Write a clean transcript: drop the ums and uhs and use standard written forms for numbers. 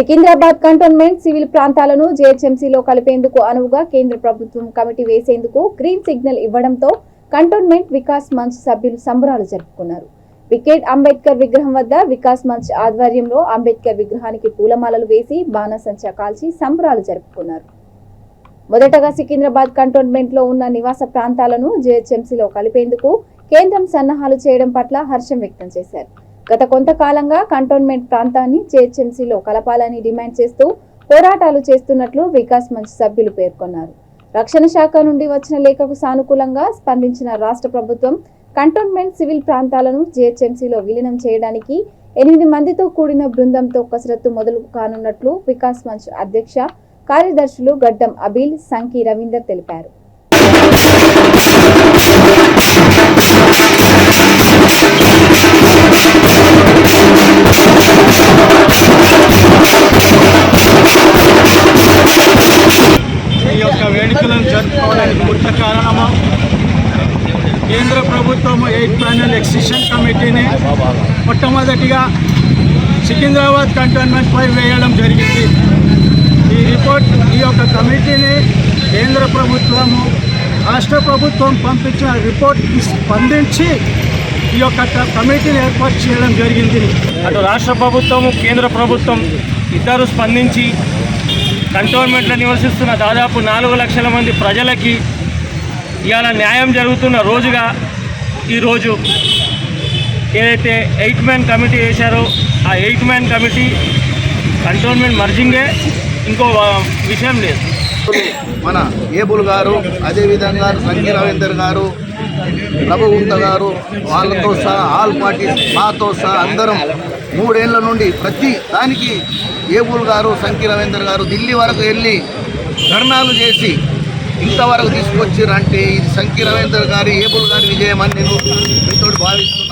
Secunderabad cantonment civil ప్రాంతాలను జేహెచ్ఎంసీలో కలిపేందుకు అనువుగా కేంద్ర ప్రభుత్వం కమిటీ వేసేందుకు గ్రీన్ సిగ్నల్ ఇవ్వడంతో కంటోన్మెంట్ వికాస్ మంచ్ సభ్యులు సంబరాలు జరుపుకున్నారు. వికెట్ అంబేద్కర్ విగ్రహం వద్ద వికాస్ మంచ్ ఆధ్వర్యంలో అంబేద్కర్ విగ్రహానికి పూలమాలలు వేసి బాణసంచా కాల్చి సంబరాలు జరుపుకున్నారు. మొదటగా సికింద్రాబాద్ కంటోన్మెంట్ లో ఉన్న నివాస ప్రాంతాలను జేహెచ్ఎంసీలో కలిపేందుకు కేంద్రం సన్నాహాలు చేయడం పట్ల హర్షం వ్యక్తం చేశారు. గత కొంతకాలంగా కంటోన్మెంట్ ప్రాంతాన్ని జేహెచ్ఎంసీలో కలపాలని డిమాండ్ చేస్తూ పోరాటాలు చేస్తున్నట్లు వికాస్ మంచ్ సభ్యులు పేర్కొన్నారు. రక్షణ శాఖ నుండి వచ్చిన లేఖకు సానుకూలంగా స్పందించిన రాష్ట్ర ప్రభుత్వం కంటోన్మెంట్ సివిల్ ప్రాంతాలను జేహెచ్ఎంసీలో విలీనం చేయడానికి 8 మందితో కూడిన బృందంతో కసరత్తు మొదలు కానున్నట్లు వికాస్ మంచ్ అధ్యక్ష కార్యదర్శులు గడ్డం అబీల్, సంకి రవీందర్ తెలిపారు. ఈ యొక్క వేడుకలను జరుపుకోవడానికి ముఖ్య కారణము కేంద్ర ప్రభుత్వం 8 ప్యానెల్ ఎక్సిషన్ కమిటీని మొట్టమొదటిగా సికింద్రాబాద్ కంటోన్మెంట్పై వేయడం జరిగింది. ఈ యొక్క కమిటీని కేంద్ర ప్రభుత్వము రాష్ట్ర ప్రభుత్వం పంపించిన రిపోర్ట్కి స్పందించి ఈ యొక్క కమిటీని ఏర్పాటు చేయడం జరిగింది. అటు రాష్ట్ర ప్రభుత్వము కేంద్ర ప్రభుత్వం ఇద్దరు స్పందించి కంటోన్మెంట్లో నివసిస్తున్న దాదాపు 4 లక్షల మంది ప్రజలకి ఇవాళ న్యాయం జరుగుతున్న రోజుగా ఈరోజు ఏదైతే 8 మ్యాన్ కమిటీ వేశారో ఆ 8 మ్యాన్ కమిటీ కంటోన్మెంట్ మర్జింగే, ఇంకో విషయం లేదు. మన ఏబుల్ గారు, అదేవిధంగా సంకి రవీందర్ గారు, ప్రభుగుప్త గారు, వాళ్ళతో సహా ఆల్ పార్టీస్ మాతో సహా అందరం 3 ఏళ్ల నుండి ప్రతి దానికి ఏబుల్ గారు, సంకి రవీందర్ గారు ఢిల్లీ వరకు వెళ్ళి ధర్నాలు చేసి ఇంతవరకు తీసుకొచ్చారంటే ఇది సంకి రవీందర్ గారి, ఏబుల్ గారి విజయం అని నేను మీతో భావిస్తున్నాను.